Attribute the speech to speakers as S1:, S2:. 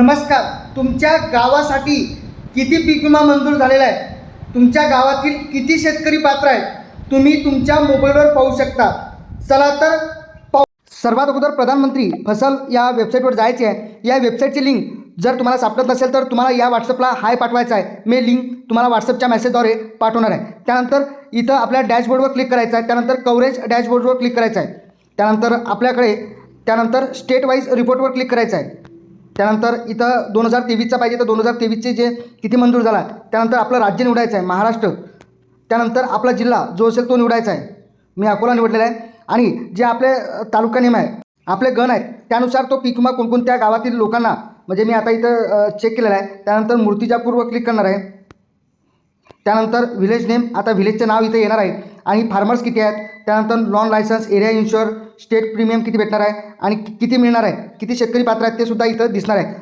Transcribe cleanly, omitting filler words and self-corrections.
S1: नमस्कार. तुमच्या गावासाठी किती पीक विमा मंजूर झालेला आहे, तुमच्या गावातील किती शेतकरी पात्र आहेत, तुम्ही तुमच्या मोबाईलवर पाहू शकता. चला तर सर्वात अगोदर प्रधानमंत्री फसल या वेबसाईटवर जायचे आहे. या वेबसाईटची लिंक जर तुम्हाला सापडत नसेल तर तुम्हाला या व्हॉट्सअपला हाय पाठवायचा आहे. मी लिंक तुम्हाला व्हॉट्सअपच्या मेसेजद्वारे पाठवणार आहे. त्यानंतर इथं आपल्या डॅशबोर्डवर क्लिक करायचं आहे. त्यानंतर कव्हरेज डॅशबोर्डवर क्लिक करायचं आहे. त्यानंतर आपल्याकडे स्टेट वाईज रिपोर्टवर क्लिक करायचं आहे. त्यानंतर इथं 2023चा पाहिजे तर 2023चे जे किती मंजूर झाला. त्यानंतर आपलं राज्य निवडायचं आहे महाराष्ट्र. त्यानंतर आपला जिल्हा जो असेल तो निवडायचा आहे. मी अकोला निवडलेला आहे. आणि जे आपले तालुका नेम आहे, आपले गण आहेत, त्यानुसार तो पीक विमा कोणकोणत्या गावातील लोकांना, म्हणजे मी आता इथं चेक केलेला आहे. त्यानंतर मूर्तिजापूरवर क्लिक करणार आहे. त्यानंतर व्हिलेज नेम, आता व्हिलेजचं नाव इथे येणार आहे. आणि फार्मर्स किती आहेत, त्यानंतर non licence, area insure, state premium किती भेटणार आहे आणि किती मिळणार आहे, किती शेतकरी पात्र आहेत ते सुद्धा इथं दिसणार आहे.